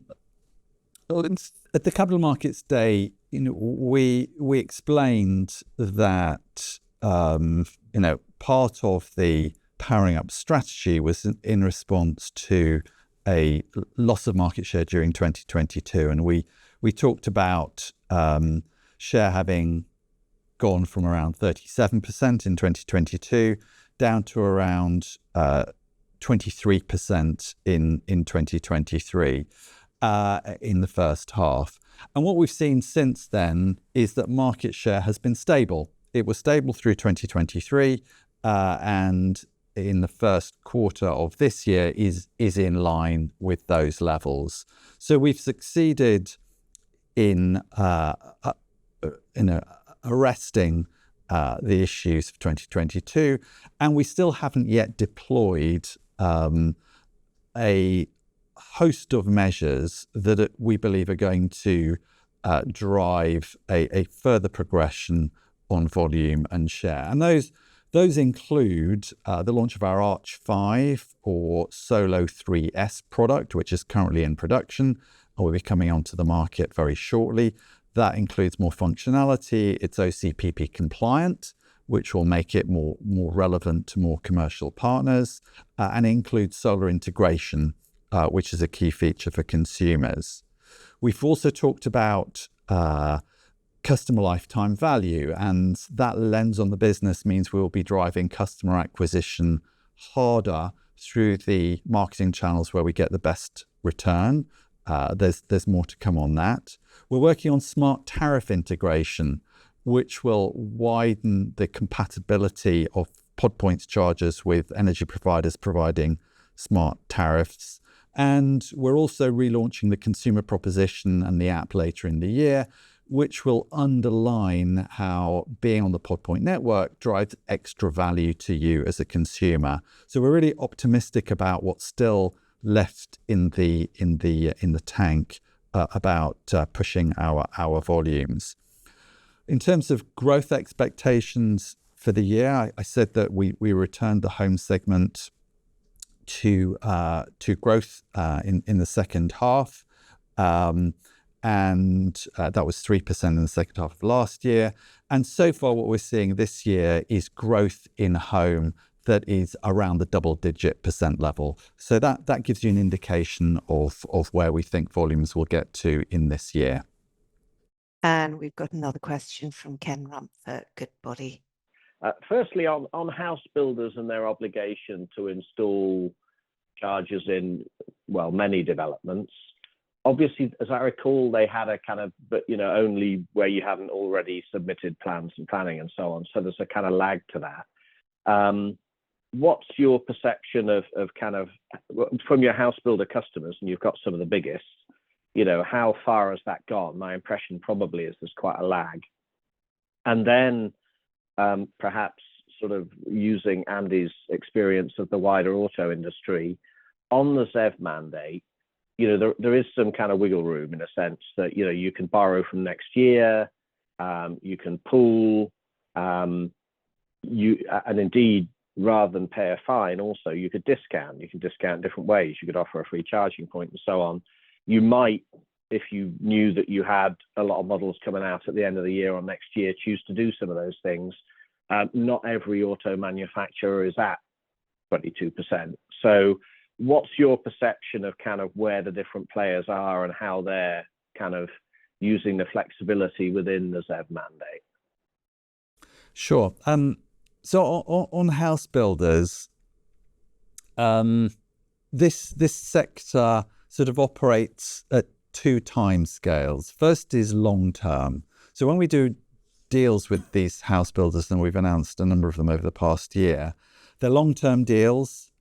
the Capital Markets Day, we explained that part of the powering up strategy was in response to a loss of market share during 2022, and we talked about share having gone from around 37% in 2022 down to around 23% in 2023 in the first half. And what we've seen since then is that market share has been stable. It was stable through 2023, and in the first quarter of this year is in line with those levels. So we've succeeded in arresting the issues of 2022, and we still haven't yet deployed a host of measures that we believe are going to drive a further progression on volume and share. And those include the launch of our Arch 5 or Solo 3S product, which is currently in production and will be coming onto the market very shortly. That includes more functionality. It's OCPP compliant, which will make it more relevant to more commercial partners, and includes solar integration, which is a key feature for consumers. We've also talked about customer lifetime value, and that lens on the business means we will be driving customer acquisition harder through the marketing channels where we get the best return. There's more to come on that. We're working on smart tariff integration, which will widen the compatibility of PODP chargers with energy providers providing smart tariffs. And we're also relaunching the consumer proposition and the app later in the year, which will underline how being on the PODP network drives extra value to you as a consumer. So we're really optimistic about what's still left in the tank about pushing our volumes. In terms of growth expectations for the year, I said that we returned the home segment to growth in the second half, and that was 3% in the second half of last year. And so far, what we're seeing this year is growth in home that is around the double-digit % level. So that gives you an indication of where we think volumes will get to in this year. And we've got another question from Ken Rump at Goodbody. Firstly, on house builders and their obligation to install chargers in, well, many developments. Obviously, as I recall, they had a kind of, but only where you haven't already submitted plans and planning and so on. So there's a kind of lag to that. What's your perception of kind of from your house builder customers, and you've got some of the biggest, how far has that gone? My impression probably is there's quite a lag. And then perhaps sort of using Andy's experience of the wider auto industry on the ZEV mandate, there is some kind of wiggle room in a sense that, you can borrow from next year, you can pool, and indeed, rather than pay a fine, also you could discount. You can discount different ways. You could offer a free charging point and so on. You might, if you knew that you had a lot of models coming out at the end of the year or next year, choose to do some of those things. Not every auto manufacturer is at 22%. So what's your perception of kind of where the different players are and how they're kind of using the flexibility within the ZEV mandate? Sure. So on house builders, this sector sort of operates at two time scales. First is long term. So when we do deals with these house builders, and we've announced a number of them over the past year, they're long term deals.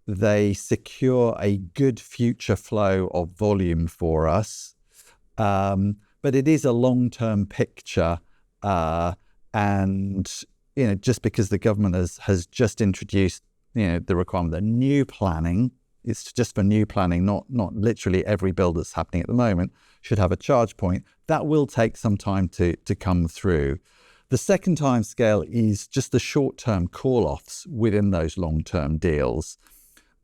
They secure a good future flow of volume for us, but it is a long term picture, and just because the government has just introduced, the requirement that new planning, it's just for new planning, not literally every build that's happening at the moment, should have a charge point. That will take some time to come through. The second time scale is just the short-term call-offs within those long-term deals.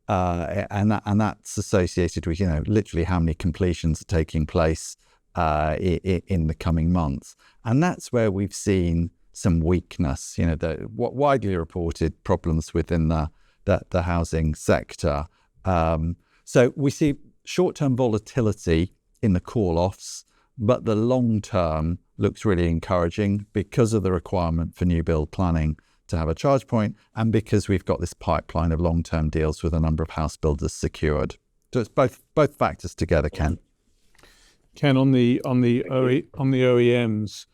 And that's associated with, literally how many completions are taking place in the coming months. And that's where we've seen some weakness, the widely reported problems within the housing sector. So we see short-term volatility in the call-offs, but the long-term looks really encouraging because of the requirement for new build planning to have a charge point, and because we've got this pipeline of long-term deals with a number of house builders secured. So it's both factors together, Ken. Ken, on the OEMs,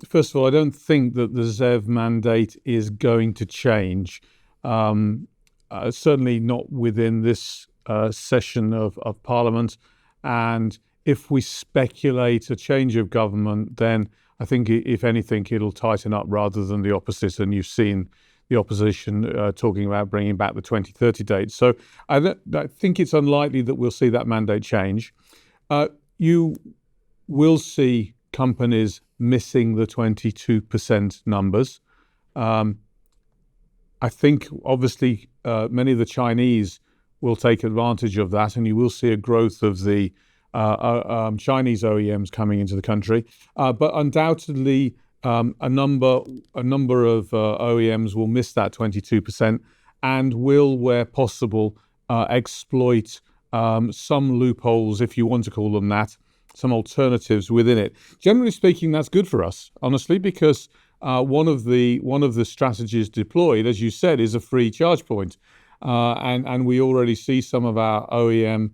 first of all, I don't think that the ZEV mandate is going to change. Certainly not within this session of Parliament. And if we speculate a change of government, then I think, if anything, it'll tighten up rather than the opposite. And you've seen the opposition talking about bringing back the 2030 date. So I think it's unlikely that we'll see that mandate change. You will see companies missing the 22% numbers. I think, obviously, many of the Chinese will take advantage of that, and you will see a growth of the Chinese OEMs coming into the country. But undoubtedly, a number of OEMs will miss that 22% and will, where possible, exploit some loopholes, if you want to call them that, some alternatives within it. Generally speaking, that's good for us, honestly, because one of the strategies deployed, as you said, is a free charge point, and we already see some of our OEMs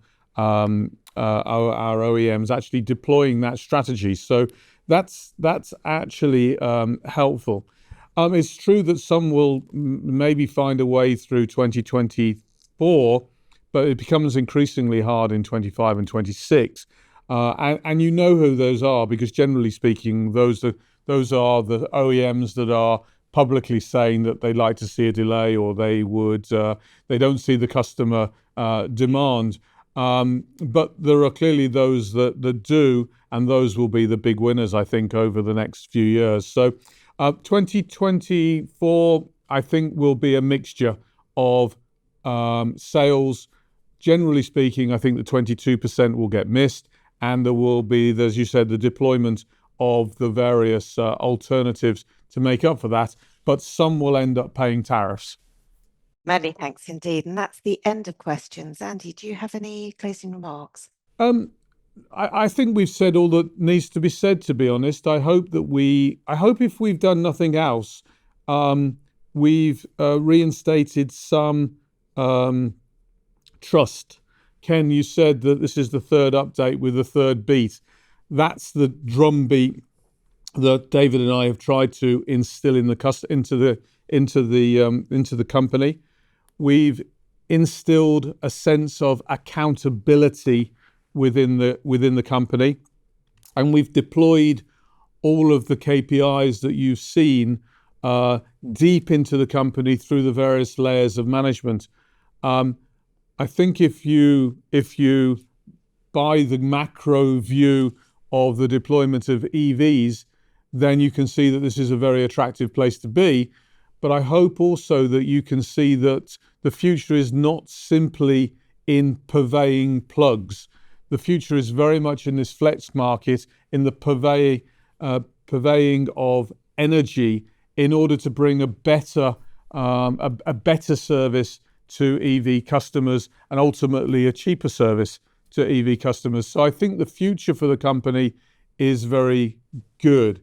actually deploying that strategy. So that's actually helpful. It's true that some will maybe find a way through 2024, but it becomes increasingly hard in 25 and 26. And you know who those are, because generally speaking, those are the OEMs that are publicly saying that they'd like to see a delay, or they don't see the customer demand. But there are clearly those that do, and those will be the big winners, I think, over the next few years. So 2024, I think, will be a mixture of sales. Generally speaking, I think the 22% will get missed, and there will be, as you said, the deployment of the various alternatives to make up for that, but some will end up paying tariffs. Many thanks indeed. And that's the end of questions. Andy, do you have any closing remarks? I think we've said all that needs to be said, to be honest. I hope if we've done nothing else, we've reinstated some trust. Ken, you said that this is the third update with the third beat. That's the drum beat that David and I have tried to instill into the company. We've instilled a sense of accountability within the company, and we've deployed all of the KPIs that you've seen deep into the company through the various layers of management. I think if you buy the macro view of the deployment of EVs, then you can see that this is a very attractive place to be. But I hope also that you can see that the future is not simply in purveying plugs. The future is very much in this flex market, in the purveying of energy, in order to bring a better service to EV customers, and ultimately a cheaper service to EV customers. So I think the future for the company is very good.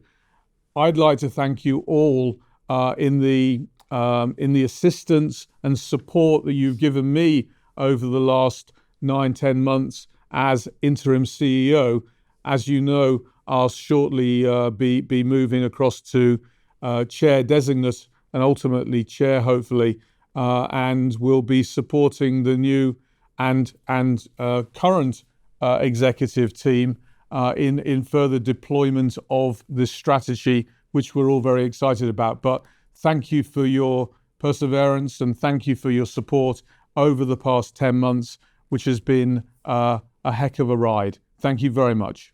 I'd like to thank you all in the assistance and support that you've given me over the last 9-10 months as interim CEO. As you know, I'll shortly be moving across to chair designate and ultimately chair, hopefully, and will be supporting the new and current executive team in further deployment of this strategy, which we're all very excited about. But thank you for your perseverance, and thank you for your support over the past 10 months, which has been a heck of a ride. Thank you very much.